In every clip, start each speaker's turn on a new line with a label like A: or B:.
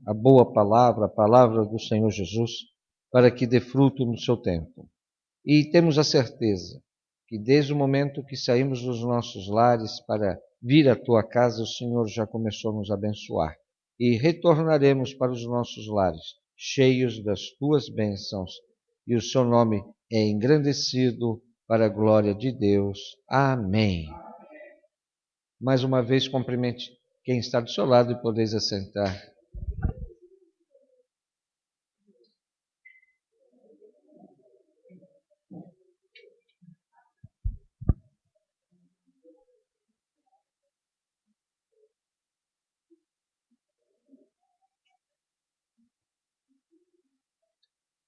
A: a boa palavra, a palavra do Senhor Jesus, para que dê fruto no seu tempo. E temos a certeza que desde o momento que saímos dos nossos lares para vir à tua casa, o Senhor já começou a nos abençoar. E retornaremos para os nossos lares, cheios das tuas bênçãos, e o seu nome é engrandecido para a glória de Deus. Amém. Mais uma vez, cumprimente quem está do seu lado e podeis assentar.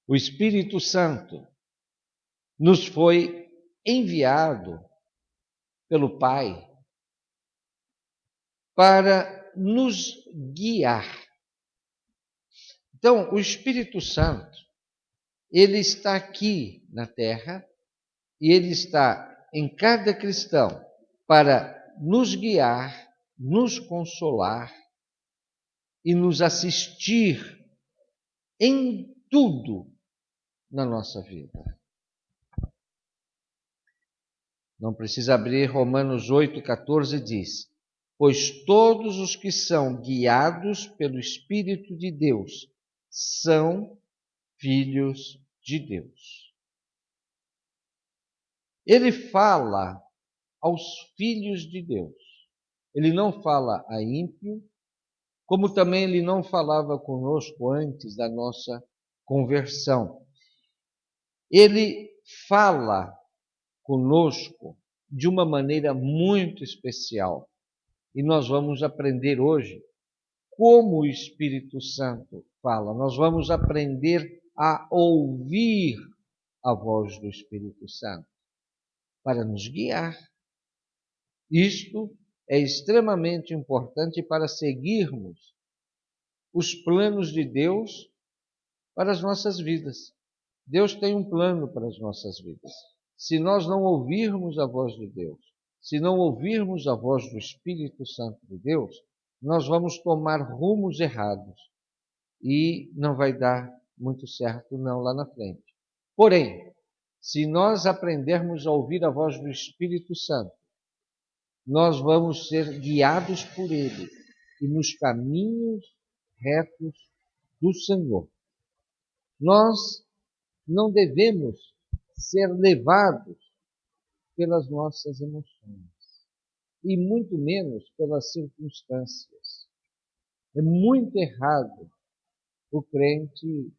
A: O Espírito Santo nos foi enviado pelo Pai para nos guiar. Então, o Espírito Santo, ele está aqui na terra e ele está em cada cristão para nos guiar, nos consolar e nos assistir em tudo na nossa vida. Não precisa abrir, Romanos 8,14 diz: pois todos os que são guiados pelo Espírito de Deus são filhos de Deus. Ele fala aos filhos de Deus. Ele não fala a ímpio, como também ele não falava conosco antes da nossa conversão. Ele fala conosco de uma maneira muito especial. E nós vamos aprender hoje como o Espírito Santo fala. Nós vamos aprender a ouvir a voz do Espírito Santo para nos guiar. Isto é extremamente importante para seguirmos os planos de Deus para as nossas vidas. Deus tem um plano para as nossas vidas. Se nós não ouvirmos a voz de Deus, se não ouvirmos a voz do Espírito Santo de Deus, nós vamos tomar rumos errados e não vai dar muito certo não lá na frente. Porém, se nós aprendermos a ouvir a voz do Espírito Santo, nós vamos ser guiados por Ele e nos caminhos retos do Senhor. Nós não devemos ser levados pelas nossas emoções e muito menos pelas circunstâncias. É muito errado o crente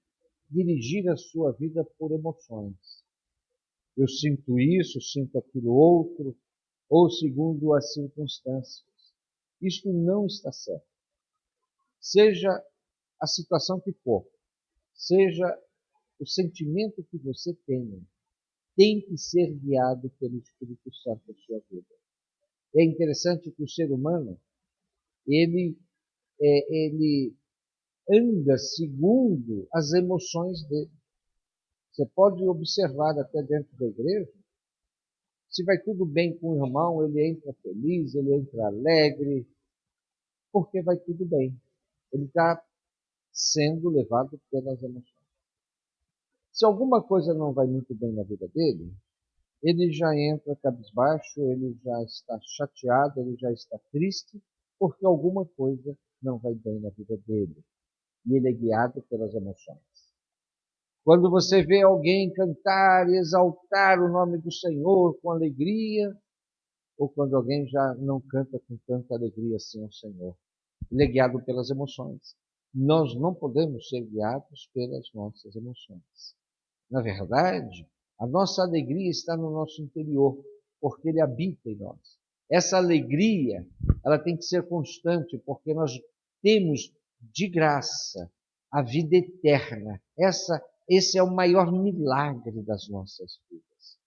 A: dirigir a sua vida por emoções. Eu sinto isso, sinto aquilo outro, ou segundo as circunstâncias. Isto não está certo. Seja a situação que for, seja o sentimento que você tenha, tem que ser guiado pelo Espírito Santo na sua vida. É interessante que o ser humano, ele anda segundo as emoções dele. Você pode observar até dentro da igreja, se vai tudo bem com o irmão, ele entra feliz, ele entra alegre, porque vai tudo bem. Ele está sendo levado pelas emoções. Se alguma coisa não vai muito bem na vida dele, ele já entra cabisbaixo, ele já está chateado, ele já está triste, porque alguma coisa não vai bem na vida dele. E ele é guiado pelas emoções. Quando você vê alguém cantar e exaltar o nome do Senhor com alegria, ou quando alguém já não canta com tanta alegria assim ao Senhor, ele é guiado pelas emoções. Nós não podemos ser guiados pelas nossas emoções. Na verdade, a nossa alegria está no nosso interior, porque Ele habita em nós. Essa alegria, ela tem que ser constante, porque nós temos de graça a vida eterna. Esse é o maior milagre das nossas vidas.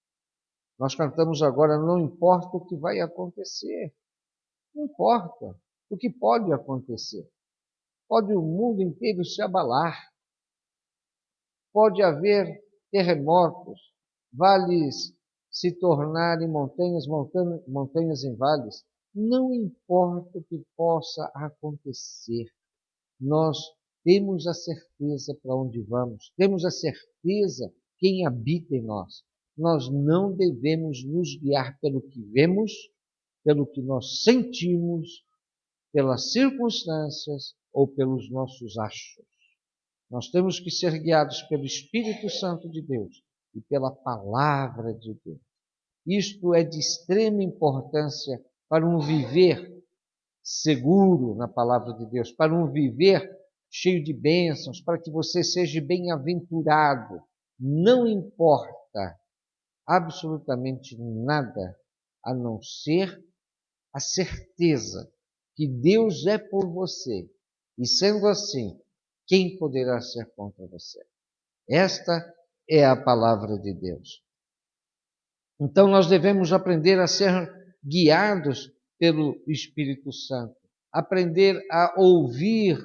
A: Nós cantamos agora, não importa o que vai acontecer. Não importa o que pode acontecer. Pode o mundo inteiro se abalar. Pode haver terremotos, vales se tornarem montanhas, montanhas em vales. Não importa o que possa acontecer. nós temos a certeza para onde vamos, temos a certeza quem habita em nós. Nós não devemos nos guiar pelo que vemos, pelo que nós sentimos, pelas circunstâncias ou pelos nossos achos. Nós temos que ser guiados pelo Espírito Santo de Deus e pela Palavra de Deus. Isto é de extrema importância para um viver seguro na Palavra de Deus, para um viver cheio de bênçãos, para que você seja bem-aventurado. Não importa absolutamente nada a não ser a certeza que Deus é por você. E sendo assim, quem poderá ser contra você? Esta é a palavra de Deus. Então nós devemos aprender a ser guiados pelo Espírito Santo, aprender a ouvir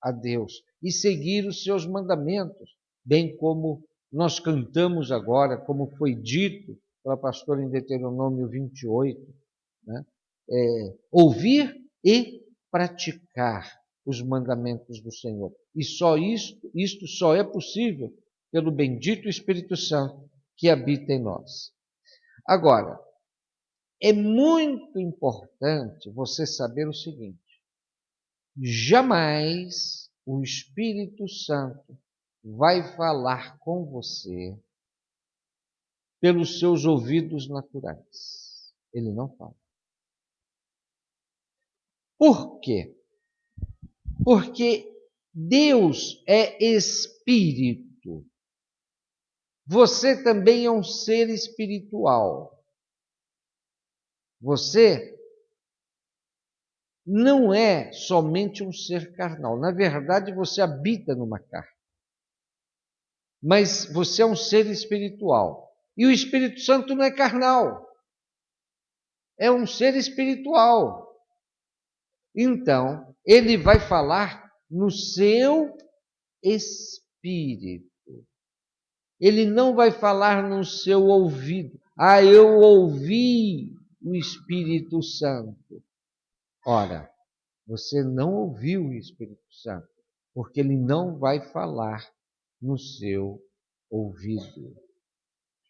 A: a Deus e seguir os seus mandamentos, bem como nós cantamos agora, como foi dito pela pastora em Deuteronômio 28, né? Ouvir e praticar os mandamentos do Senhor. E só isto só é possível pelo bendito Espírito Santo que habita em nós. Agora, é muito importante você saber o seguinte: jamais o Espírito Santo vai falar com você pelos seus ouvidos naturais. Ele não fala. Por quê? Porque Deus é espírito. Você também é um ser espiritual. Você não é somente um ser carnal. Na verdade, você habita numa carne. Mas você é um ser espiritual. E o Espírito Santo não é carnal. É um ser espiritual. Então, ele vai falar no seu espírito. Ele não vai falar no seu ouvido. Eu ouvi o Espírito Santo. Ora, você não ouviu o Espírito Santo, porque ele não vai falar no seu ouvido.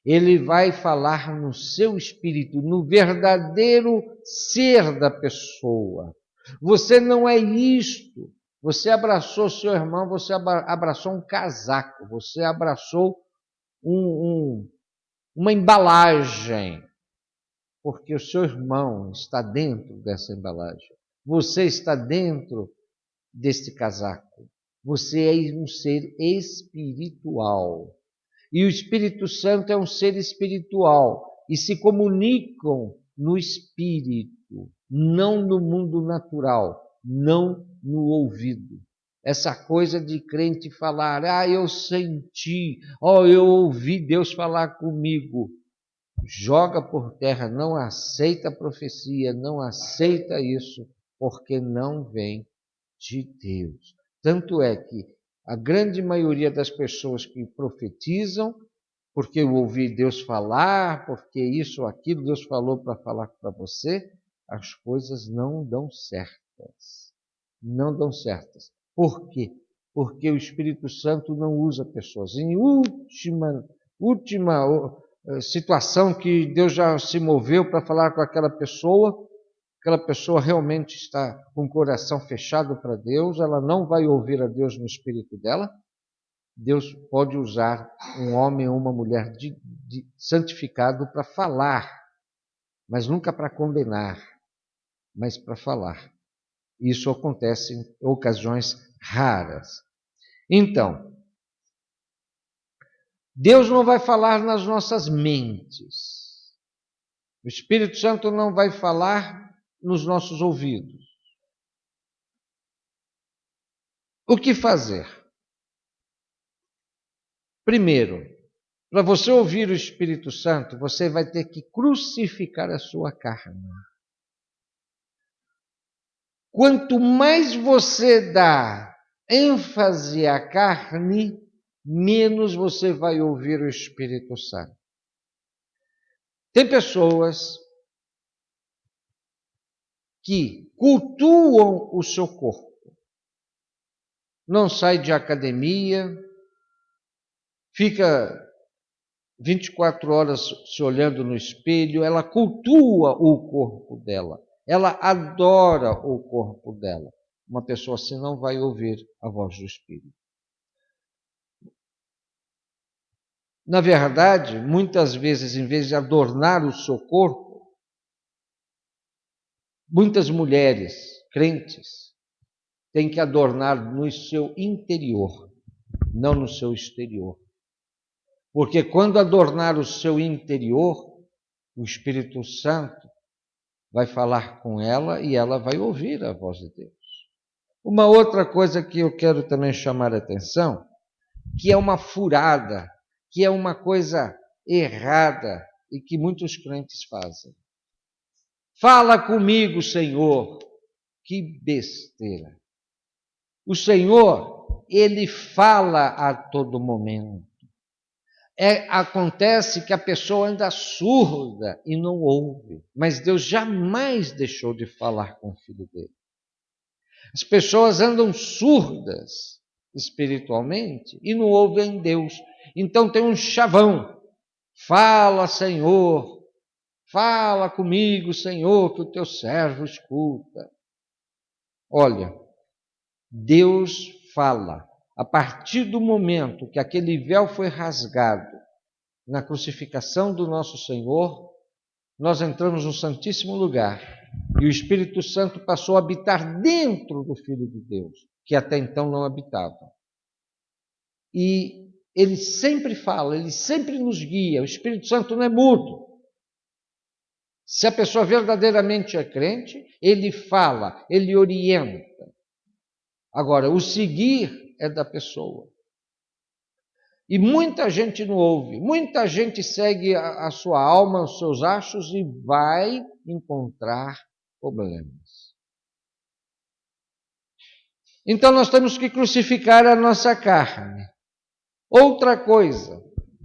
A: Ele vai falar no seu espírito, no verdadeiro ser da pessoa. Você não é isto. Você abraçou seu irmão, você abraçou um casaco, você abraçou uma embalagem, porque o seu irmão está dentro dessa embalagem. Você está dentro deste casaco. Você é um ser espiritual. E o Espírito Santo é um ser espiritual. E se comunicam no espírito, não no mundo natural, não no ouvido. Essa coisa de crente falar, eu senti, eu ouvi Deus falar comigo. Joga por terra, não aceita a profecia, não aceita isso, porque não vem de Deus. Tanto é que a grande maioria das pessoas que profetizam, porque eu ouvi Deus falar, porque isso ou aquilo, Deus falou para falar para você, as coisas não dão certas. Não dão certas. Por quê? Porque o Espírito Santo não usa pessoas. Em última situação que Deus já se moveu para falar com aquela pessoa realmente está com o coração fechado para Deus, ela não vai ouvir a Deus no espírito dela. Deus pode usar um homem ou uma mulher santificado para falar, mas nunca para condenar, mas para falar. Isso acontece em ocasiões raras. Então, Deus não vai falar nas nossas mentes. O Espírito Santo não vai falar nos nossos ouvidos. O que fazer? Primeiro, para você ouvir o Espírito Santo, você vai ter que crucificar a sua carne. Quanto mais você dá ênfase à carne, menos você vai ouvir o Espírito Santo. Tem pessoas que cultuam o seu corpo. não sai de academia, fica 24 horas se olhando no espelho, ela cultua o corpo dela, ela adora o corpo dela. Uma pessoa assim não vai ouvir a voz do Espírito. Na verdade, muitas vezes, em vez de adornar o seu corpo, muitas mulheres crentes têm que adornar no seu interior, não no seu exterior. Porque quando adornar o seu interior, o Espírito Santo vai falar com ela e ela vai ouvir a voz de Deus. Uma outra coisa que eu quero também chamar a atenção, que é uma furada, que é uma coisa errada e que muitos crentes fazem. Fala comigo, Senhor. Que besteira. O Senhor, Ele fala a todo momento. Acontece que a pessoa anda surda e não ouve, mas Deus jamais deixou de falar com o Filho dele. As pessoas andam surdas espiritualmente e não ouvem Deus. Então tem um chavão. Fala, Senhor. Fala comigo, Senhor, que o teu servo escuta. Olha, Deus fala. A partir do momento que aquele véu foi rasgado na crucificação do nosso Senhor, nós entramos no Santíssimo Lugar e o Espírito Santo passou a habitar dentro do Filho de Deus, que até então não habitava. E ele sempre fala, ele sempre nos guia, o Espírito Santo não é mudo. Se a pessoa verdadeiramente é crente, ele fala, ele orienta. Agora, o seguir é da pessoa. E muita gente não ouve, muita gente segue a sua alma, os seus achos e vai encontrar problemas. Então nós temos que crucificar a nossa carne. Outra coisa,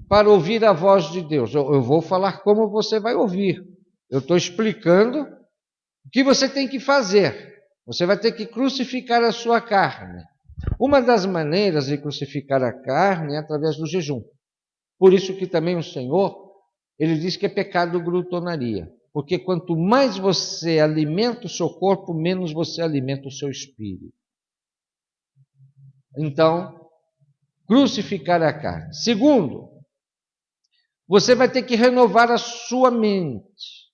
A: para ouvir a voz de Deus, eu vou falar como você vai ouvir. Eu estou explicando o que você tem que fazer. Você vai ter que crucificar a sua carne. Uma das maneiras de crucificar a carne é através do jejum. Por isso que também o Senhor, ele diz que é pecado glutonaria. Porque quanto mais você alimenta o seu corpo, menos você alimenta o seu espírito. Então, crucificar a carne. Segundo, você vai ter que renovar a sua mente.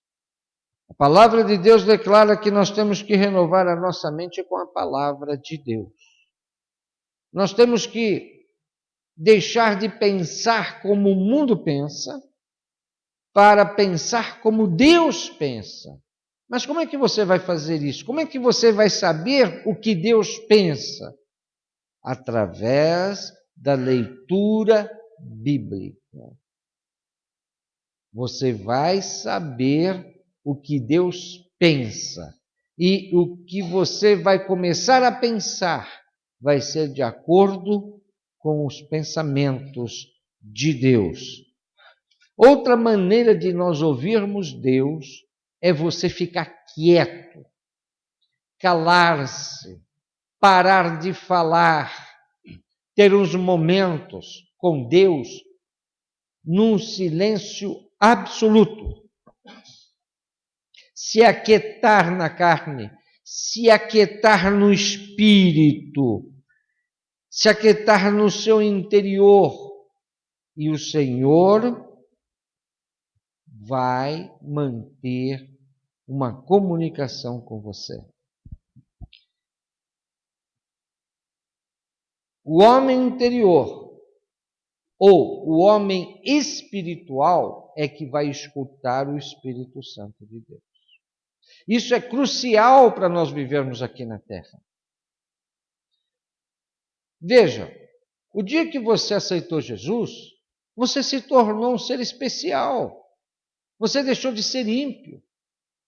A: A palavra de Deus declara que nós temos que renovar a nossa mente com a palavra de Deus. Nós temos que deixar de pensar como o mundo pensa para pensar como Deus pensa. Mas como é que você vai fazer isso? Como é que você vai saber o que Deus pensa? Através da leitura bíblica. Você vai saber o que Deus pensa. E o que você vai começar a pensar vai ser de acordo com os pensamentos de Deus. Outra maneira de nós ouvirmos Deus é você ficar quieto, calar-se, parar de falar, ter uns momentos com Deus num silêncio absoluto. Se aquietar na carne, se aquietar no espírito, se aquietar no seu interior. E o Senhor vai manter uma comunicação com você. O homem interior ou o homem espiritual é que vai escutar o Espírito Santo de Deus. Isso é crucial para nós vivermos aqui na Terra. Veja, o dia que você aceitou Jesus, você se tornou um ser especial. Você deixou de ser ímpio.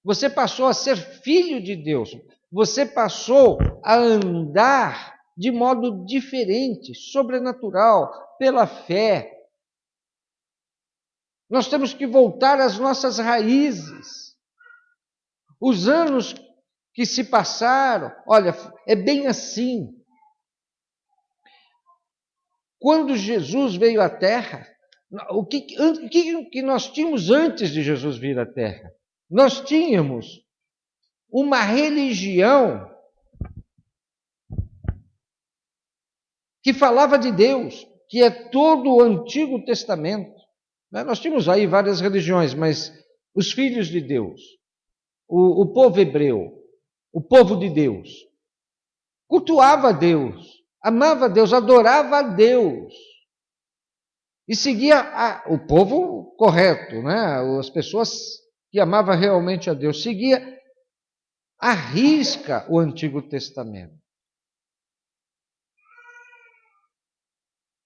A: Você passou a ser filho de Deus. Você passou a andar de modo diferente, sobrenatural, pela fé. Nós temos que voltar às nossas raízes. Os anos que se passaram, olha, é bem assim. Quando Jesus veio à Terra, o que nós tínhamos antes de Jesus vir à Terra? Nós tínhamos uma religião que falava de Deus, que é todo o Antigo Testamento. Nós tínhamos aí várias religiões, mas os filhos de Deus, o povo hebreu, o povo de Deus, cultuava a Deus, amava a Deus, adorava a Deus. E seguia o povo correto, né? As pessoas que amavam realmente a Deus, seguia à risca o Antigo Testamento.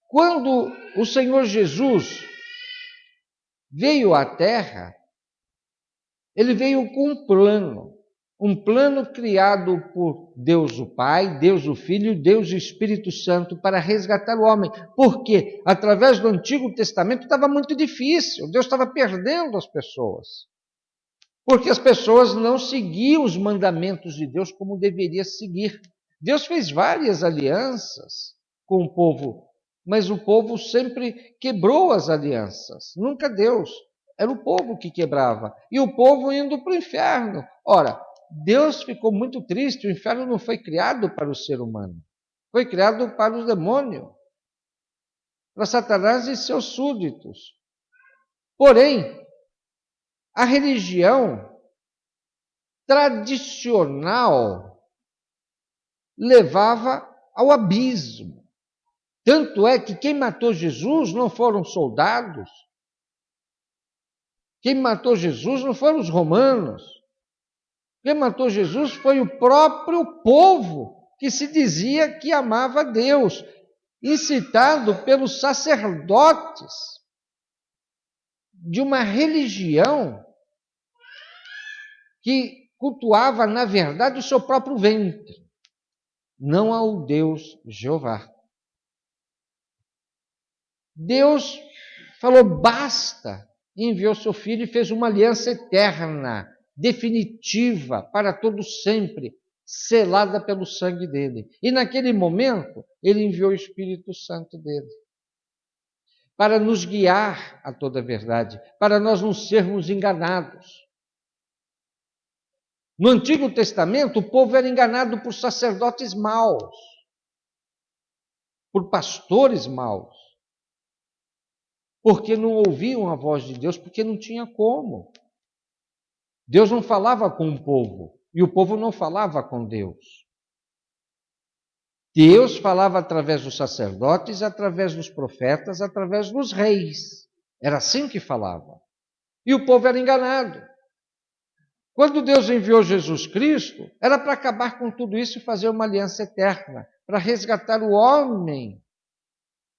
A: Quando o Senhor Jesus veio à Terra, ele veio com um plano criado por Deus o Pai, Deus o Filho, Deus o Espírito Santo para resgatar o homem. Porque através do Antigo Testamento estava muito difícil, Deus estava perdendo as pessoas. Porque as pessoas não seguiam os mandamentos de Deus como deveria seguir. Deus fez várias alianças com o povo, mas o povo sempre quebrou as alianças, nunca Deus. Era o povo que quebrava, e o povo indo para o inferno. Ora, Deus ficou muito triste, o inferno não foi criado para o ser humano, foi criado para o demônio, para Satanás e seus súditos. Porém, a religião tradicional levava ao abismo. Tanto é que quem matou Jesus não foram soldados, quem matou Jesus não foram os romanos, quem matou Jesus foi o próprio povo que se dizia que amava a Deus, incitado pelos sacerdotes de uma religião que cultuava, na verdade, o seu próprio ventre, não ao Deus Jeová. Deus falou basta, enviou seu filho e fez uma aliança eterna, definitiva, para todo sempre, selada pelo sangue dele. E naquele momento, ele enviou o Espírito Santo dele para nos guiar a toda a verdade, para nós não sermos enganados. No Antigo Testamento, o povo era enganado por sacerdotes maus, por pastores maus, porque não ouviam a voz de Deus, porque não tinha como. Deus não falava com o povo, e o povo não falava com Deus. Deus falava através dos sacerdotes, através dos profetas, através dos reis. Era assim que falava. E o povo era enganado. Quando Deus enviou Jesus Cristo, era para acabar com tudo isso e fazer uma aliança eterna, para resgatar o homem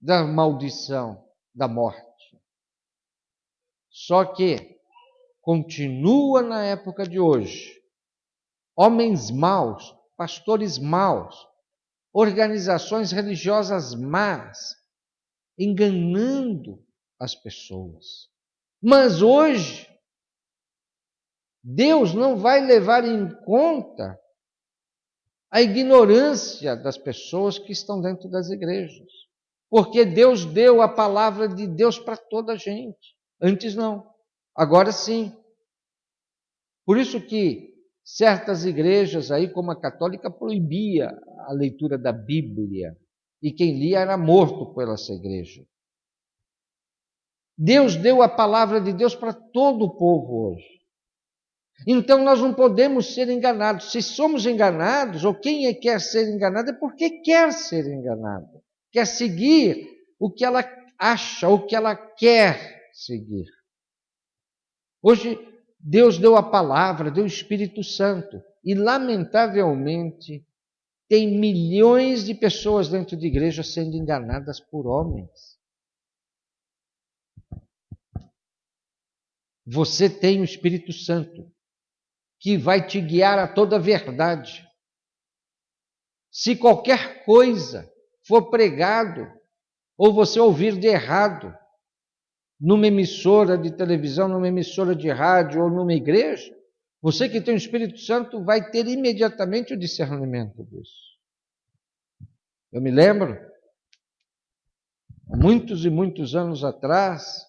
A: da maldição, da morte. Só que continua na época de hoje homens maus, pastores maus, organizações religiosas más, enganando as pessoas. Mas hoje, Deus não vai levar em conta a ignorância das pessoas que estão dentro das igrejas. Porque Deus deu a palavra de Deus para toda a gente. Antes não, agora sim. Por isso que certas igrejas aí, como a católica, proibia a leitura da Bíblia. E quem lia era morto por essa igreja. Deus deu a palavra de Deus para todo o povo hoje. Então nós não podemos ser enganados. Se somos enganados, ou quem quer ser enganado, é porque quer ser enganado. Quer seguir o que ela acha, o que ela quer seguir. Hoje, Deus deu a palavra, deu o Espírito Santo. E, lamentavelmente, tem milhões de pessoas dentro de igreja sendo enganadas por homens. Você tem o Espírito Santo, que vai te guiar a toda a verdade. Se qualquer coisa for pregado, ou você ouvir de errado, numa emissora de televisão, numa emissora de rádio ou numa igreja, você que tem o Espírito Santo vai ter imediatamente o discernimento disso. Eu me lembro há muitos e muitos anos atrás,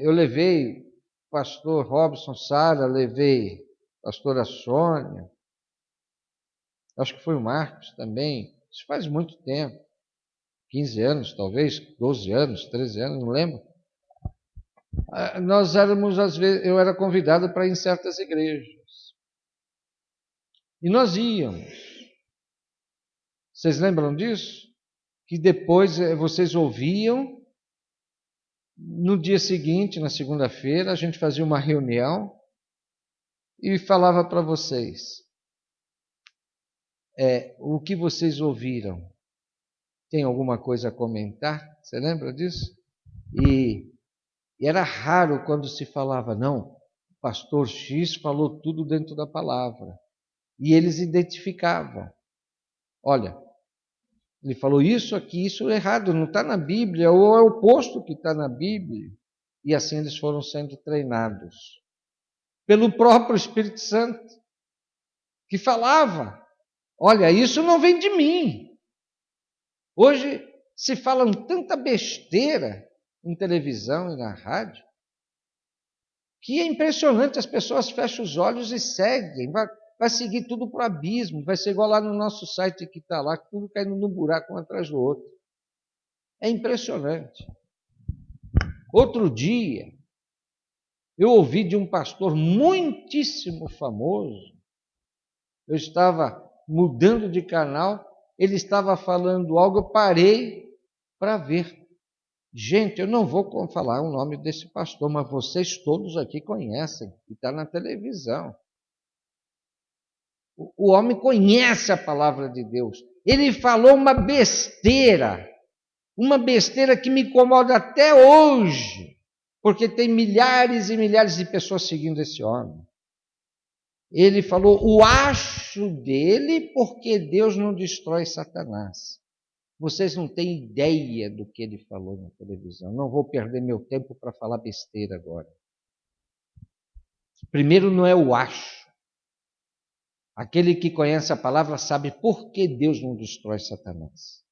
A: eu levei o pastor Robson Sara, levei a pastora Sônia, acho que foi o Marcos também, isso faz muito tempo, 15 anos talvez, 12 anos, 13 anos, não lembro. Nós éramos, às vezes, eu era convidado para ir em certas igrejas. E nós íamos. Vocês lembram disso? Que depois vocês ouviam, no dia seguinte, na segunda-feira, a gente fazia uma reunião e falava para vocês, o que vocês ouviram? Tem alguma coisa a comentar? Você lembra disso? E era raro quando se falava, não, o pastor X falou tudo dentro da palavra. E eles identificavam. Olha, ele falou isso aqui, isso é errado, não está na Bíblia, ou é o oposto que está na Bíblia. E assim eles foram sendo treinados pelo próprio Espírito Santo, que falava, olha, isso não vem de mim. Hoje se falam tanta besteira em televisão e na rádio, que é impressionante, as pessoas fecham os olhos e seguem, vai seguir tudo para o abismo, vai ser igual lá no nosso site que está lá, tudo caindo num buraco um atrás do outro. É impressionante. Outro dia, eu ouvi de um pastor muitíssimo famoso, eu estava mudando de canal, ele estava falando algo, eu parei para ver. Gente, eu não vou falar o nome desse pastor, mas vocês todos aqui conhecem, que está na televisão. O homem conhece a palavra de Deus. Ele falou uma besteira que me incomoda até hoje, porque tem milhares e milhares de pessoas seguindo esse homem. Ele falou o acho dele, porque Deus não destrói Satanás. Vocês não têm ideia do que ele falou na televisão. Não vou perder meu tempo para falar besteira agora. Primeiro, não é o acho. Aquele que conhece a palavra sabe por que Deus não destrói Satanás.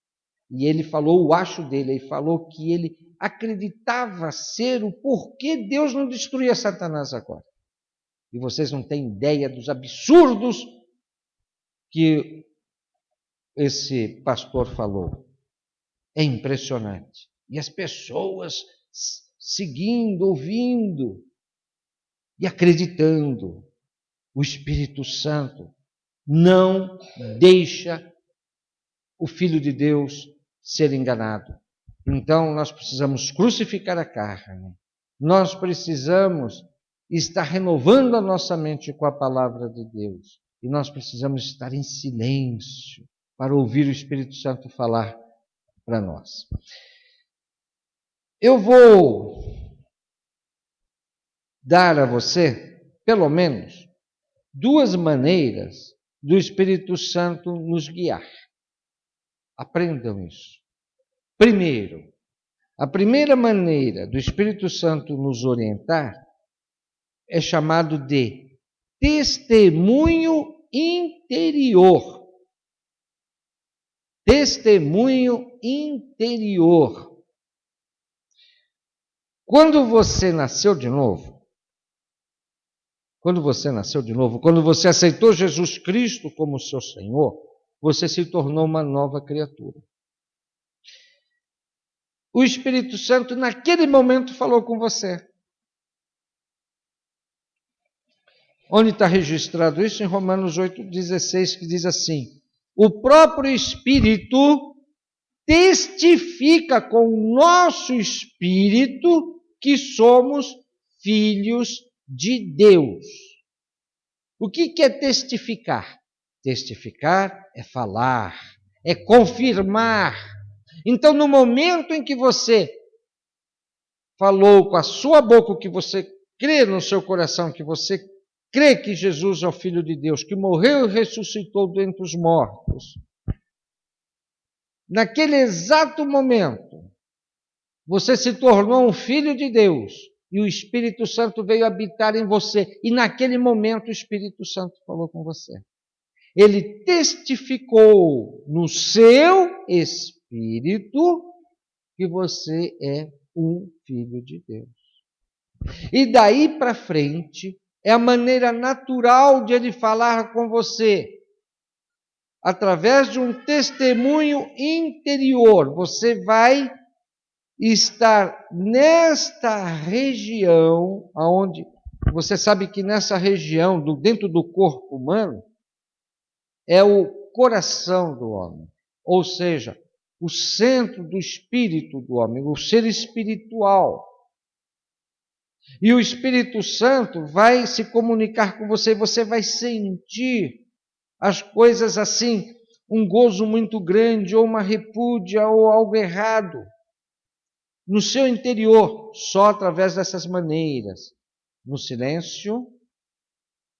A: E ele falou o acho dele, ele falou que ele acreditava ser o porquê Deus não destruía Satanás agora. E vocês não têm ideia dos absurdos que esse pastor falou. É impressionante. E as pessoas seguindo, ouvindo e acreditando. O Espírito Santo não deixa o Filho de Deus ser enganado. Então, nós precisamos crucificar a carne. Nós precisamos estar renovando a nossa mente com a palavra de Deus. E nós precisamos estar em silêncio para ouvir o Espírito Santo falar para nós. Eu vou dar a você, pelo menos, 2 maneiras do Espírito Santo nos guiar. Aprendam isso. Primeiro, a primeira maneira do Espírito Santo nos orientar é chamado de testemunho interior. Testemunho interior. Quando você nasceu de novo, quando você aceitou Jesus Cristo como seu Senhor, você se tornou uma nova criatura. O Espírito Santo, naquele momento, falou com você. Onde está registrado isso? Em Romanos 8,16, que diz assim: o próprio Espírito testifica com o nosso espírito que somos filhos de Deus. O que é testificar? Testificar é falar, é confirmar. Então, no momento em que você falou com a sua boca, que você crê no seu coração, que você crê que Jesus é o Filho de Deus, que morreu e ressuscitou dentre os mortos, naquele exato momento, você se tornou um filho de Deus e o Espírito Santo veio habitar em você. E naquele momento o Espírito Santo falou com você. Ele testificou no seu espírito que você é um filho de Deus. E daí para frente, é a maneira natural de ele falar com você. Através de um testemunho interior, você vai estar nesta região, onde você sabe que nessa região, dentro do corpo humano, é o coração do homem, ou seja, o centro do espírito do homem, o ser espiritual. E o Espírito Santo vai se comunicar com você, você vai sentir as coisas assim, um gozo muito grande, ou uma repúdia, ou algo errado no seu interior, só através dessas maneiras, no silêncio,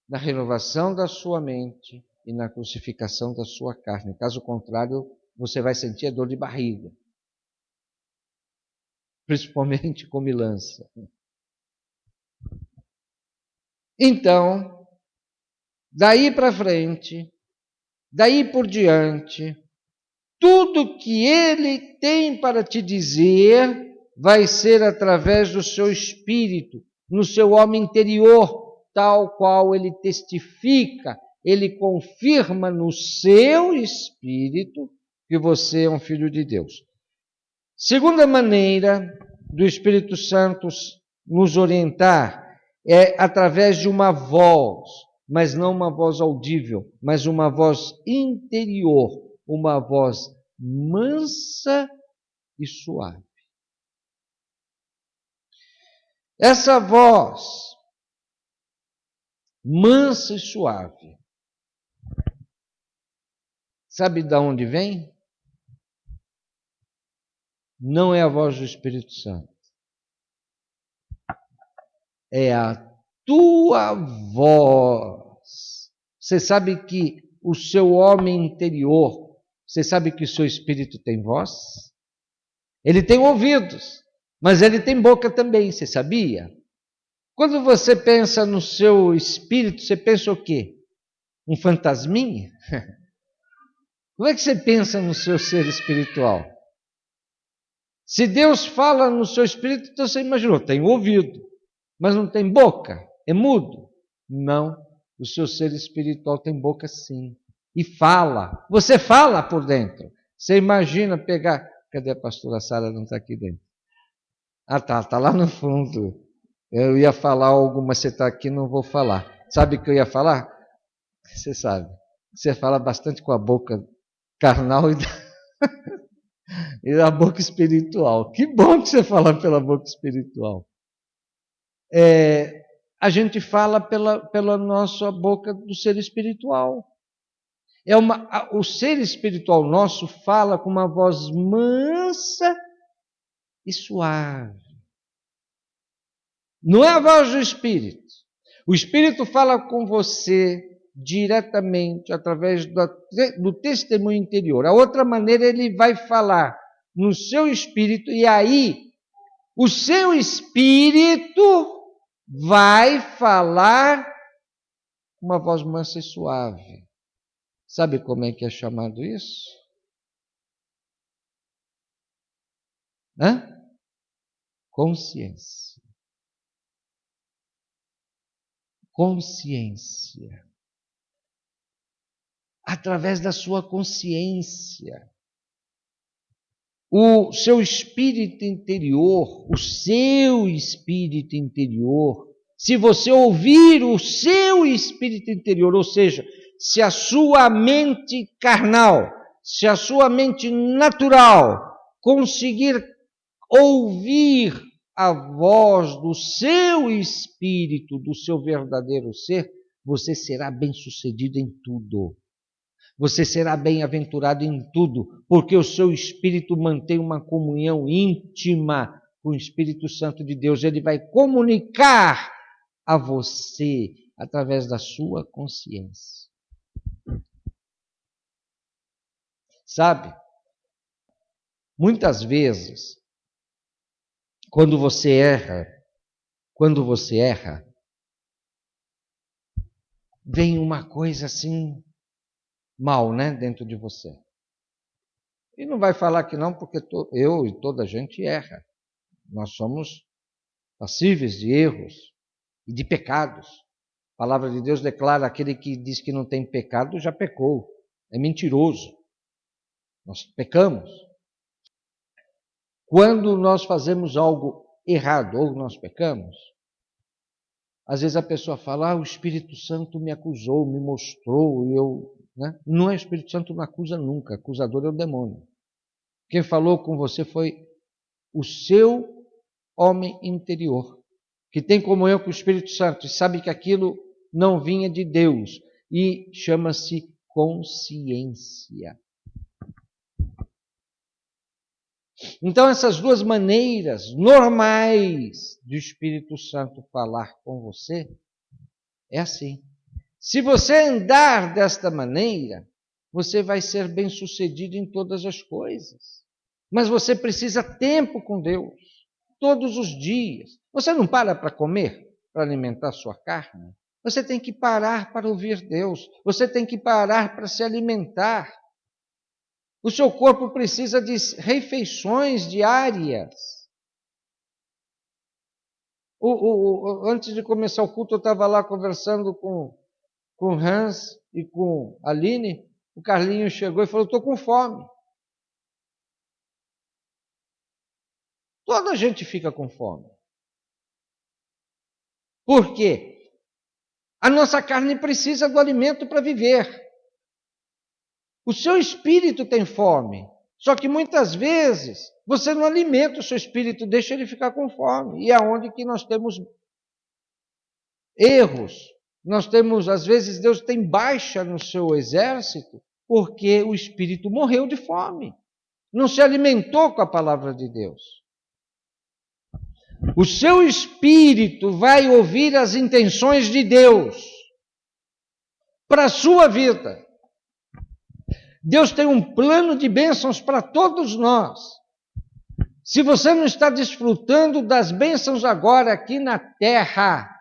A: na renovação da sua mente e na crucificação da sua carne. Caso contrário, você vai sentir a dor de barriga, principalmente comilança. Então, daí para frente, daí por diante, tudo que ele tem para te dizer vai ser através do seu espírito, no seu homem interior, tal qual ele testifica, ele confirma no seu espírito que você é um filho de Deus. Segunda maneira do Espírito Santo nos orientar é através de uma voz, mas não uma voz audível, mas uma voz interior, uma voz mansa e suave. Essa voz mansa e suave, sabe de onde vem? Não é a voz do Espírito Santo. É a tua voz. Você sabe que o seu homem interior, você sabe que o seu espírito tem voz? Ele tem ouvidos, mas ele tem boca também, você sabia? Quando você pensa no seu espírito, você pensa o quê? Um fantasminha? Como é que você pensa no seu ser espiritual? Se Deus fala no seu espírito, então você imaginou, tem ouvido, mas não tem boca, é mudo. Não, o seu ser espiritual tem boca sim, e fala, você fala por dentro. Você imagina pegar, cadê a pastora Sara? Não está aqui dentro. Ah, está lá no fundo. Eu ia falar algo, mas você está aqui, não vou falar. Sabe o que eu ia falar? Você sabe, você fala bastante com a boca carnal e da boca espiritual. Que bom que você fala pela boca espiritual. A gente fala pela nossa boca do ser espiritual. O ser espiritual nosso fala com uma voz mansa e suave. Não é a voz do Espírito. O Espírito fala com você diretamente através do testemunho interior. A outra maneira, ele vai falar no seu espírito, e aí o seu espírito vai falar com uma voz mansa e suave. Sabe como é que é chamado isso? Consciência. Consciência. Através da sua consciência. O seu espírito interior, se você ouvir o seu espírito interior, ou seja, se a sua mente carnal, se a sua mente natural conseguir ouvir a voz do seu espírito, do seu verdadeiro ser, você será bem-sucedido em tudo. Você será bem-aventurado em tudo, porque o seu espírito mantém uma comunhão íntima com o Espírito Santo de Deus. Ele vai comunicar a você através da sua consciência. Sabe? Muitas vezes, quando você erra, vem uma coisa assim mal, né, dentro de você. E não vai falar que não, porque eu e toda a gente erra. Nós somos passíveis de erros e de pecados. A palavra de Deus declara: aquele que diz que não tem pecado já pecou, é mentiroso. Nós pecamos. Quando nós fazemos algo errado ou nós pecamos, às vezes a pessoa fala: o Espírito Santo me acusou, me mostrou, e eu... Né? Não é o Espírito Santo, não acusa nunca, acusador é o demônio. Quem falou com você foi o seu homem interior, que tem comunhão com o Espírito Santo e sabe que aquilo não vinha de Deus, e chama-se consciência. Então, essas duas maneiras normais do Espírito Santo falar com você é assim. Se você andar desta maneira, você vai ser bem-sucedido em todas as coisas. Mas você precisa tempo com Deus, todos os dias. Você não para comer, para alimentar sua carne. Você tem que parar para ouvir Deus. Você tem que parar para se alimentar. O seu corpo precisa de refeições diárias. Antes de começar o culto, eu estava lá conversando com Hans e com a Aline. O Carlinho chegou e falou: estou com fome. Toda a gente fica com fome. Por quê? A nossa carne precisa do alimento para viver. O seu espírito tem fome. Só que muitas vezes você não alimenta o seu espírito, deixa ele ficar com fome. E é onde que nós temos erros. Nós temos, às vezes, Deus tem baixa no seu exército, porque o espírito morreu de fome. Não se alimentou com a palavra de Deus. O seu espírito vai ouvir as intenções de Deus para a sua vida. Deus tem um plano de bênçãos para todos nós. Se você não está desfrutando das bênçãos agora aqui na terra,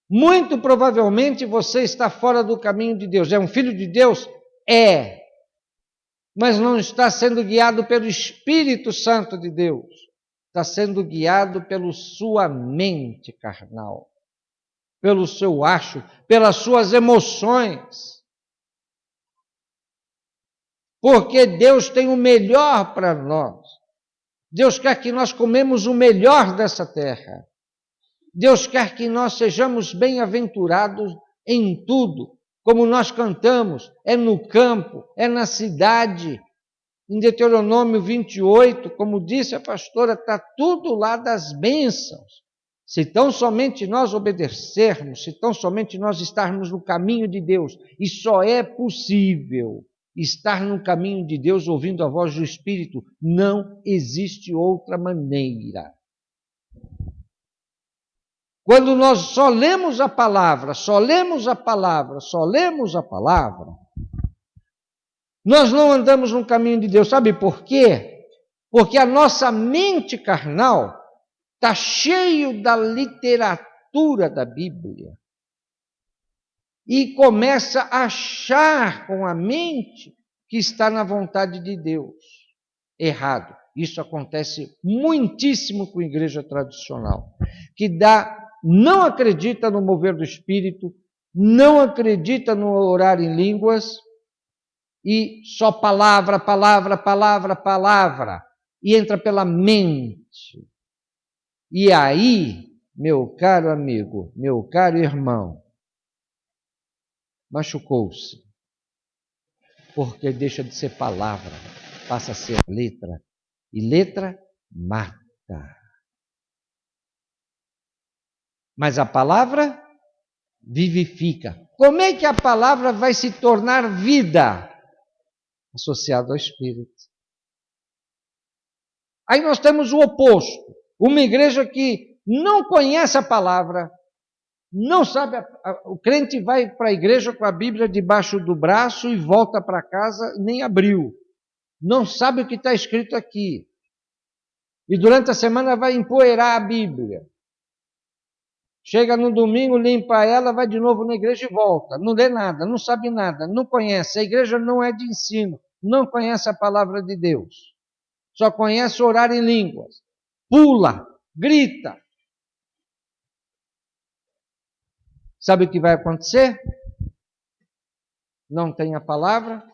A: muito provavelmente você está fora do caminho de Deus. É um filho de Deus? É. Mas não está sendo guiado pelo Espírito Santo de Deus. Está sendo guiado pela sua mente carnal, pelo seu acho, pelas suas emoções. Porque Deus tem o melhor para nós. Deus quer que nós comemos o melhor dessa terra. Deus quer que nós sejamos bem-aventurados em tudo. Como nós cantamos, é no campo, é na cidade. Em Deuteronômio 28, como disse a pastora, está tudo lá das bênçãos. Se tão somente nós obedecermos, se tão somente nós estarmos no caminho de Deus, e só é possível estar no caminho de Deus ouvindo a voz do Espírito, não existe outra maneira. Quando nós só lemos a palavra, nós não andamos no caminho de Deus. Sabe por quê? Porque a nossa mente carnal está cheio da literatura da Bíblia. E começa a achar com a mente que está na vontade de Deus. Errado. Isso acontece muitíssimo com a igreja tradicional, que não acredita no mover do Espírito, não acredita no orar em línguas, e só palavra, e entra pela mente. E aí, meu caro amigo, meu caro irmão, machucou-se, porque deixa de ser palavra, passa a ser letra, e letra mata. Mas a palavra vivifica. Como é que a palavra vai se tornar vida? Associado ao Espírito. Aí nós temos o oposto. Uma igreja que não conhece a palavra, não sabe, o crente vai para a igreja com a Bíblia debaixo do braço e volta para casa e nem abriu. Não sabe o que está escrito aqui. E durante a semana vai empoeirar a Bíblia. Chega no domingo, limpa ela, vai de novo na igreja e volta. Não lê nada, não sabe nada, não conhece. A igreja não é de ensino, não conhece a palavra de Deus. Só conhece orar em línguas. Pula, grita. Sabe o que vai acontecer? Não tem a palavra,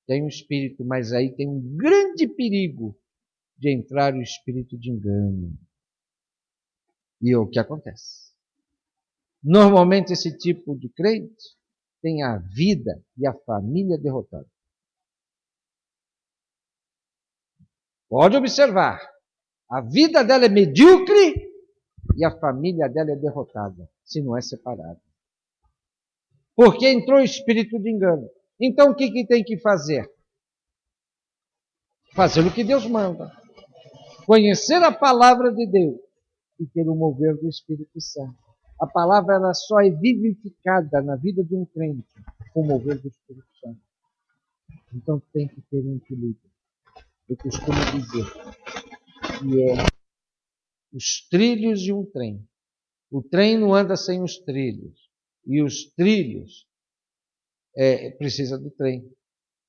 A: tem o espírito, mas aí tem um grande perigo de entrar o espírito de engano. E é o que acontece? Normalmente esse tipo de crente tem a vida e a família derrotada. Pode observar, a vida dela é medíocre e a família dela é derrotada, se não é separada. Porque entrou o espírito de engano. Então o que tem que fazer? Fazer o que Deus manda. Conhecer a palavra de Deus e ter o mover do Espírito Santo. A palavra ela só é vivificada na vida de um crente com o mover do Espírito Santo. Então tem que ter um equilíbrio. Eu costumo dizer que é os trilhos de um trem. O trem não anda sem os trilhos. E os trilhos precisa do trem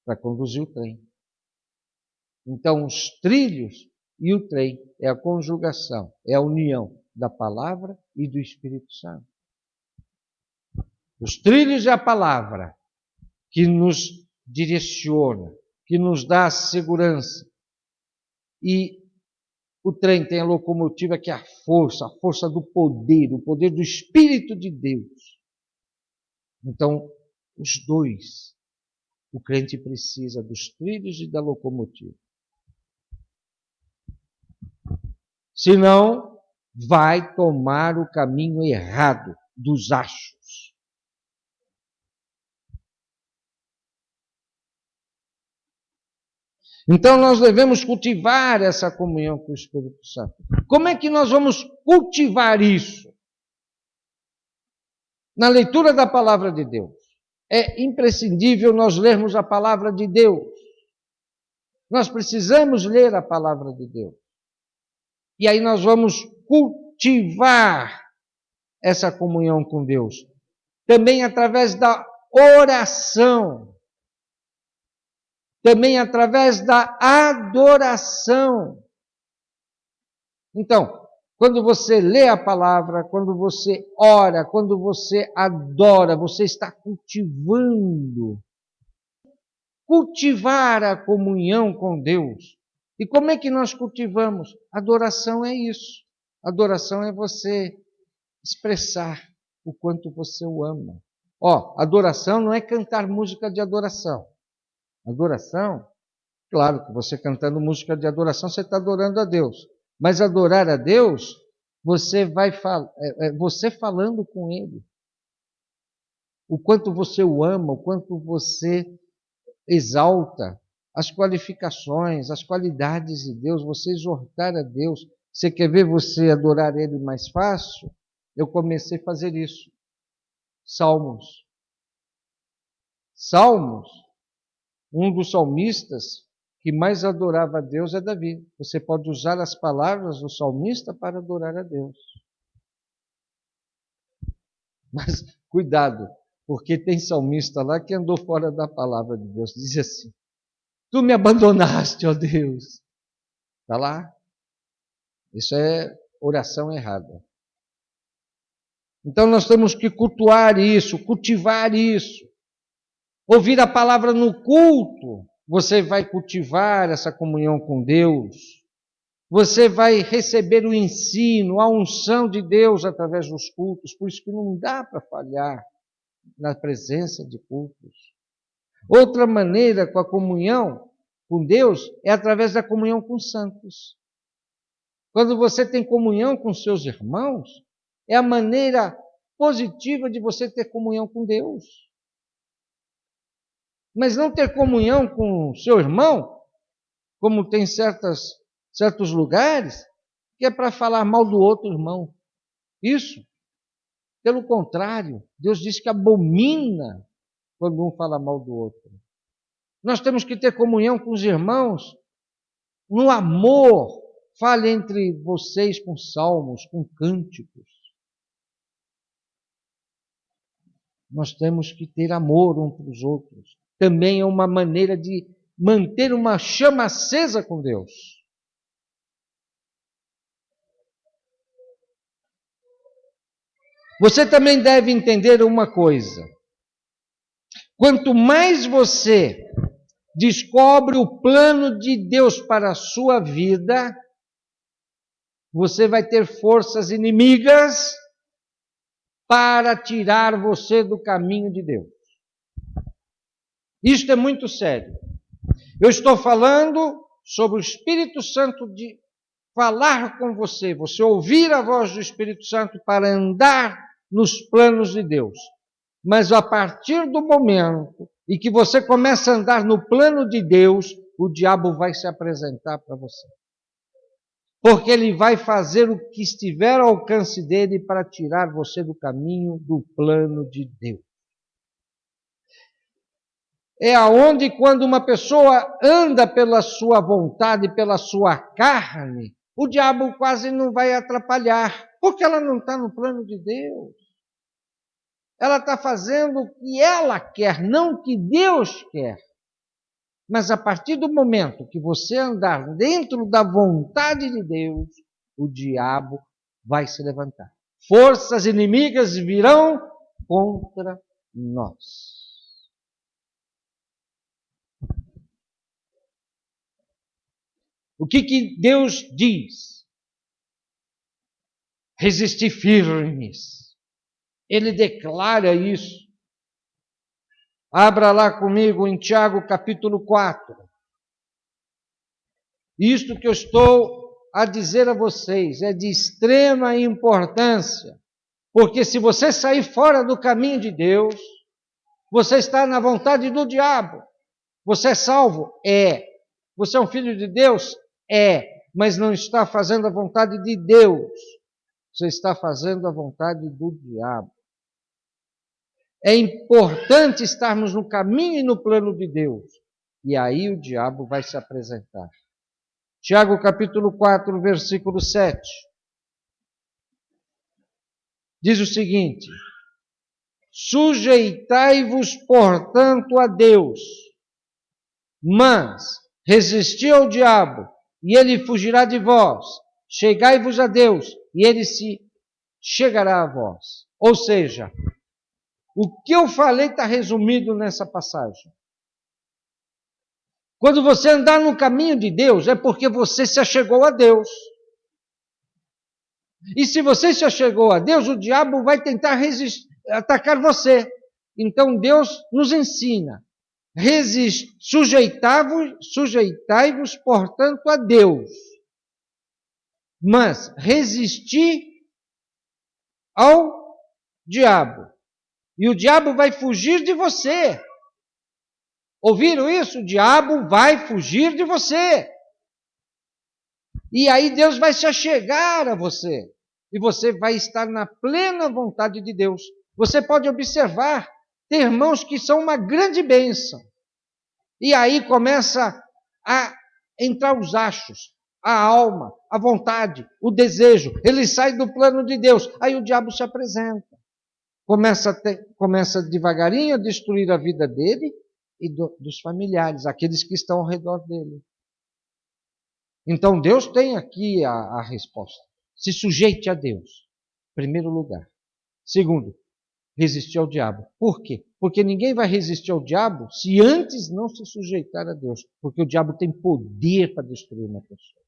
A: para conduzir o trem. Então os trilhos e o trem é a conjugação, é a união da palavra e do Espírito Santo. Os trilhos é a palavra que nos direciona, que nos dá segurança. E o trem tem a locomotiva que é a força do poder, o poder do Espírito de Deus. Então, os dois, o crente precisa dos trilhos e da locomotiva. Senão, vai tomar o caminho errado dos achos. Então, nós devemos cultivar essa comunhão com o Espírito Santo. Como é que nós vamos cultivar isso? Na leitura da palavra de Deus. É imprescindível nós lermos a palavra de Deus. Nós precisamos ler a palavra de Deus. E aí nós vamos cultivar essa comunhão com Deus. Também através da oração. Também através da adoração. Então, quando você lê a palavra, quando você ora, quando você adora, você está cultivando. Cultivar a comunhão com Deus. E como é que nós cultivamos? Adoração é isso. Adoração é você expressar o quanto você o ama. Adoração não é cantar música de adoração. Adoração, claro que você cantando música de adoração, você está adorando a Deus. Mas adorar a Deus, você vai você falando com Ele. O quanto você o ama, o quanto você exalta as qualificações, as qualidades de Deus, você exortar a Deus. Você quer ver você adorar Ele mais fácil? Eu comecei a fazer isso. Salmos. Salmos. Um dos salmistas que mais adorava a Deus é Davi. Você pode usar as palavras do salmista para adorar a Deus. Mas cuidado, porque tem salmista lá que andou fora da palavra de Deus. Diz assim: tu me abandonaste, ó Deus. Está lá. Isso é oração errada. Então nós temos que cultuar isso, cultivar isso. Ouvir a palavra no culto, você vai cultivar essa comunhão com Deus. Você vai receber o ensino, a unção de Deus através dos cultos. Por isso que não dá para falhar na presença de cultos. Outra maneira com a comunhão com Deus é através da comunhão com os santos. Quando você tem comunhão com seus irmãos, é a maneira positiva de você ter comunhão com Deus. Mas não ter comunhão com seu irmão, como tem certos lugares, que é para falar mal do outro irmão. Isso. Pelo contrário, Deus diz que abomina quando um fala mal do outro. Nós temos que ter comunhão com os irmãos no amor. Fale entre vocês com salmos, com cânticos. Nós temos que ter amor uns para os outros. Também é uma maneira de manter uma chama acesa com Deus. Você também deve entender uma coisa. Quanto mais você descobre o plano de Deus para a sua vida, você vai ter forças inimigas para tirar você do caminho de Deus. Isto é muito sério. Eu estou falando sobre o Espírito Santo de falar com você, você ouvir a voz do Espírito Santo para andar nos planos de Deus. Mas a partir do momento em que você começa a andar no plano de Deus, o diabo vai se apresentar para você. Porque ele vai fazer o que estiver ao alcance dele para tirar você do caminho do plano de Deus. É aonde quando uma pessoa anda pela sua vontade, pela sua carne, o diabo quase não vai atrapalhar, porque ela não está no plano de Deus. Ela está fazendo o que ela quer, não o que Deus quer. Mas a partir do momento que você andar dentro da vontade de Deus, o diabo vai se levantar. Forças inimigas virão contra nós. O que Deus diz? Resistir firmes. Ele declara isso. Abra lá comigo em Tiago capítulo 4. Isto que eu estou a dizer a vocês é de extrema importância. Porque se você sair fora do caminho de Deus, você está na vontade do diabo. Você é salvo? É. Você é um filho de Deus? É. Mas não está fazendo a vontade de Deus. Você está fazendo a vontade do diabo. É importante estarmos no caminho e no plano de Deus. E aí o diabo vai se apresentar. Tiago capítulo 4, versículo 7. Diz o seguinte: sujeitai-vos, portanto, a Deus, mas resisti ao diabo, e ele fugirá de vós. Chegai-vos a Deus, e ele se chegará a vós. Ou seja, o que eu falei está resumido nessa passagem. Quando você andar no caminho de Deus, é porque você se achegou a Deus. E se você se achegou a Deus, o diabo vai tentar atacar você. Então Deus nos ensina. Sujeitai-vos, portanto, a Deus. Mas resisti ao diabo. E o diabo vai fugir de você. Ouviram isso? O diabo vai fugir de você. E aí Deus vai se achegar a você. E você vai estar na plena vontade de Deus. Você pode observar, tem irmãos que são uma grande bênção. E aí começa a entrar os achos, a alma, a vontade, o desejo. Ele sai do plano de Deus. Aí o diabo se apresenta. Começa devagarinho a destruir a vida dele e dos familiares, aqueles que estão ao redor dele. Então Deus tem aqui a resposta. Se sujeite a Deus, em primeiro lugar. Segundo, resistir ao diabo. Por quê? Porque ninguém vai resistir ao diabo se antes não se sujeitar a Deus. Porque o diabo tem poder para destruir uma pessoa.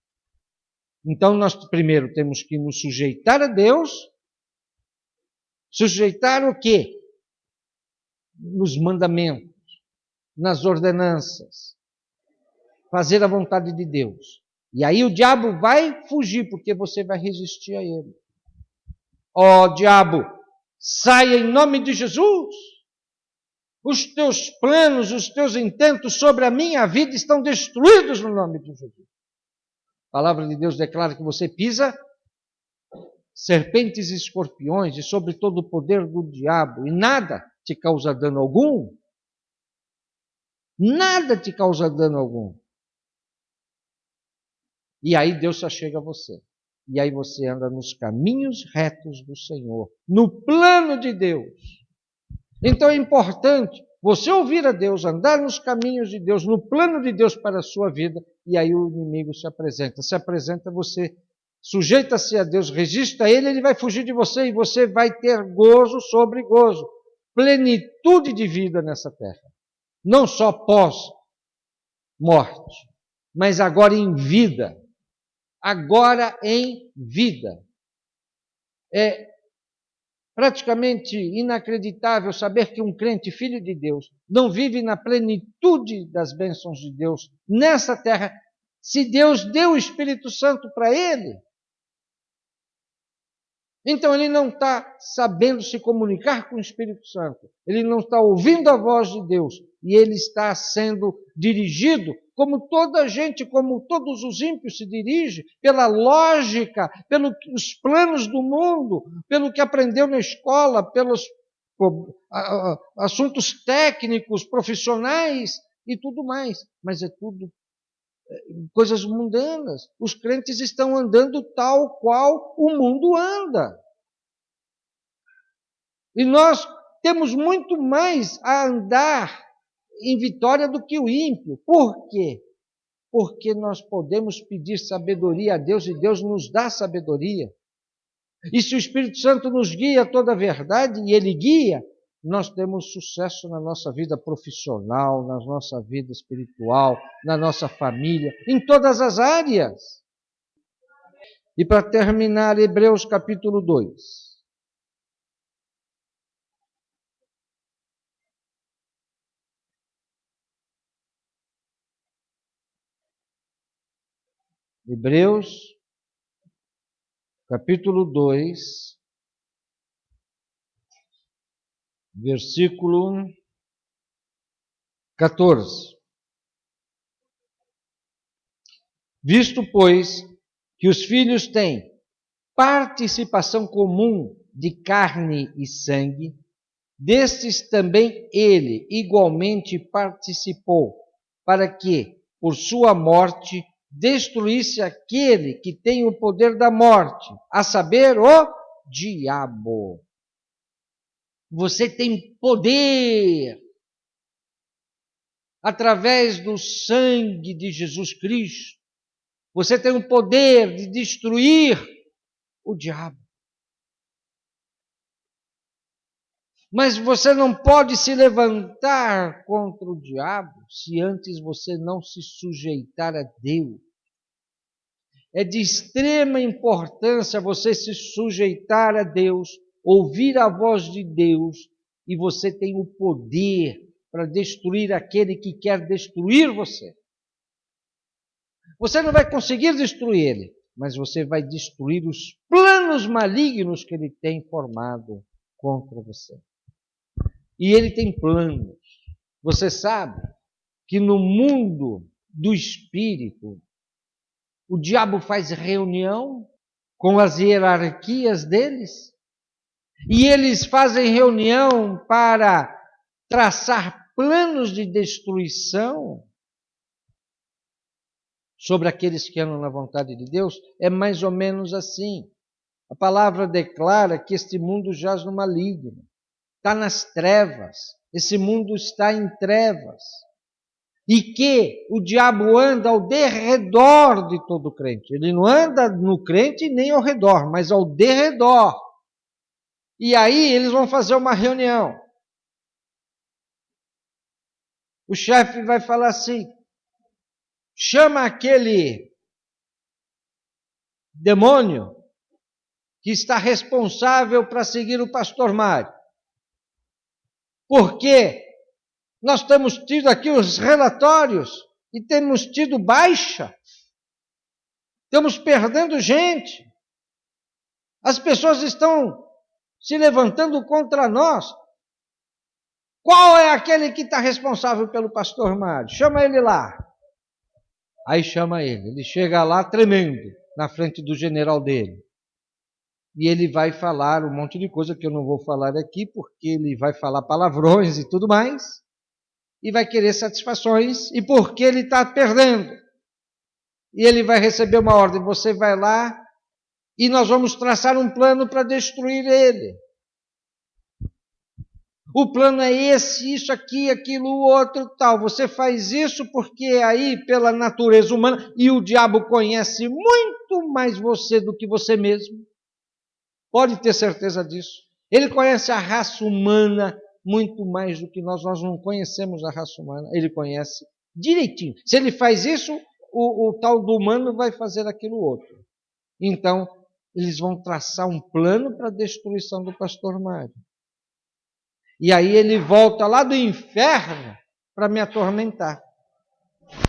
A: Então nós primeiro temos que nos sujeitar a Deus. Sujeitar o quê? Nos mandamentos, nas ordenanças. Fazer a vontade de Deus. E aí o diabo vai fugir, porque você vai resistir a ele. Ó diabo, saia em nome de Jesus. Os teus planos, os teus intentos sobre a minha vida estão destruídos no nome de Jesus. A palavra de Deus declara que você pisa serpentes e escorpiões e sobre todo o poder do diabo, e nada te causa dano algum. Nada te causa dano algum. E aí Deus se achega a você. E aí você anda nos caminhos retos do Senhor, no plano de Deus. Então é importante você ouvir a Deus, andar nos caminhos de Deus, no plano de Deus para a sua vida, e aí o inimigo se apresenta. Se apresenta, você sujeita-se a Deus, resista a Ele, Ele vai fugir de você e você vai ter gozo sobre gozo, plenitude de vida nessa terra. Não só pós-morte, mas agora em vida. Agora em vida. É praticamente inacreditável saber que um crente, filho de Deus, não vive na plenitude das bênçãos de Deus nessa terra, se Deus deu o Espírito Santo para ele. Então ele não está sabendo se comunicar com o Espírito Santo, ele não está ouvindo a voz de Deus, e ele está sendo dirigido, como toda a gente, como todos os ímpios se dirigem, pela lógica, pelos planos do mundo, pelo que aprendeu na escola, pelos assuntos técnicos, profissionais e tudo mais. Mas é tudo coisas mundanas. Os crentes estão andando tal qual o mundo anda. E nós temos muito mais a andar em vitória do que o ímpio. Por quê? Porque nós podemos pedir sabedoria a Deus e Deus nos dá sabedoria. E se o Espírito Santo nos guia a toda a verdade, e Ele guia, nós temos sucesso na nossa vida profissional, na nossa vida espiritual, na nossa família, em todas as áreas. E para terminar, Hebreus capítulo 2. Hebreus capítulo 2, versículo 14. Visto, pois, que os filhos têm participação comum de carne e sangue, destes também ele igualmente participou, para que, por sua morte, destruísse aquele que tem o poder da morte, a saber, o diabo. Você tem poder através do sangue de Jesus Cristo. Você tem o poder de destruir o diabo. Mas você não pode se levantar contra o diabo se antes você não se sujeitar a Deus. É de extrema importância você se sujeitar a Deus, ouvir a voz de Deus, e você tem o poder para destruir aquele que quer destruir você. Você não vai conseguir destruir ele, mas você vai destruir os planos malignos que ele tem formado contra você. E ele tem planos. Você sabe que no mundo do espírito, o diabo faz reunião com as hierarquias deles, e eles fazem reunião para traçar planos de destruição sobre aqueles que andam na vontade de Deus. É mais ou menos assim. A palavra declara que este mundo jaz no maligno, está nas trevas, esse mundo está em trevas, e que o diabo anda ao derredor de todo crente. Ele não anda no crente nem ao redor, mas ao derredor. E aí eles vão fazer uma reunião. O chefe vai falar assim: chama aquele demônio que está responsável para seguir o pastor Mário. Porque nós temos tido aqui os relatórios e temos tido baixa. Estamos perdendo gente. As pessoas estão se levantando contra nós. Qual é aquele que está responsável pelo pastor Mário? Chama ele lá. Aí chama ele. Ele chega lá tremendo na frente do general dele. E ele vai falar um monte de coisa que eu não vou falar aqui, porque ele vai falar palavrões e tudo mais. E vai querer satisfações. E porque ele está perdendo. E ele vai receber uma ordem. Você vai lá e nós vamos traçar um plano para destruir ele. O plano é esse, isso aqui, aquilo, outro, tal. Você faz isso porque aí, pela natureza humana, e o diabo conhece muito mais você do que você mesmo. Pode ter certeza disso. Ele conhece a raça humana muito mais do que nós. Nós não conhecemos a raça humana. Ele conhece direitinho. Se ele faz isso, o tal do humano vai fazer aquilo outro. Então, eles vão traçar um plano para a destruição do pastor Mário. E aí ele volta lá do inferno para me atormentar.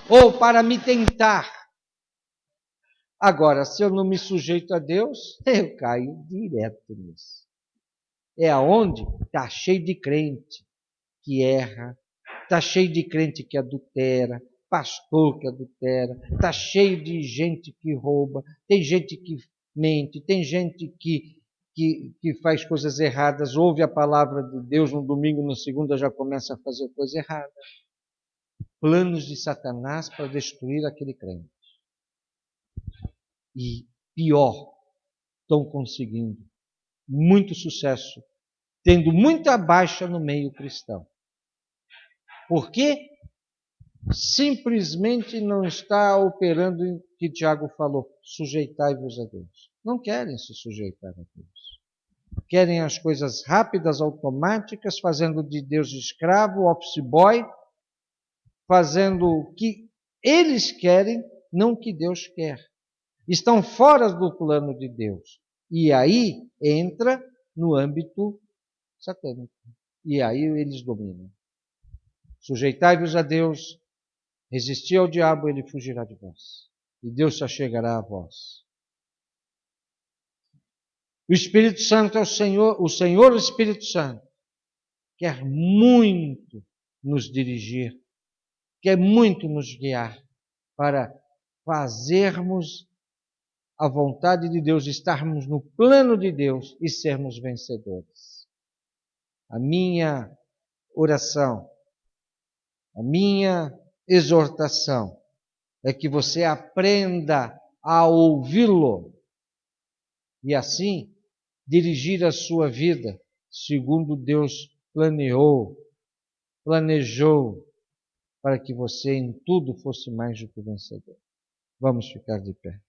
A: Ou para me tentar. Agora, se eu não me sujeito a Deus, eu caio direto nisso. É aonde está cheio de crente que erra, está cheio de crente que adultera, pastor que adultera, está cheio de gente que rouba, tem gente que mente, tem gente que faz coisas erradas, ouve a palavra de Deus no domingo, na segunda já começa a fazer coisa errada. Planos de Satanás para destruir aquele crente. E pior, estão conseguindo muito sucesso, tendo muita baixa no meio cristão. Por quê? Simplesmente não está operando o que Tiago falou, sujeitai-vos a Deus. Não querem se sujeitar a Deus. Querem as coisas rápidas, automáticas, fazendo de Deus escravo, office boy, fazendo o que eles querem, não o que Deus quer. Estão fora do plano de Deus. E aí entra no âmbito satânico. E aí eles dominam. Sujeitai-vos a Deus, resisti ao diabo, ele fugirá de vós. E Deus se achegará a vós. O Espírito Santo é o Senhor Espírito Santo quer muito nos dirigir, quer muito nos guiar para fazermos a vontade de Deus, estarmos no plano de Deus e sermos vencedores. A minha oração, a minha exortação é que você aprenda a ouvi-lo e assim dirigir a sua vida segundo Deus planejou para que você em tudo fosse mais do que vencedor. Vamos ficar de pé.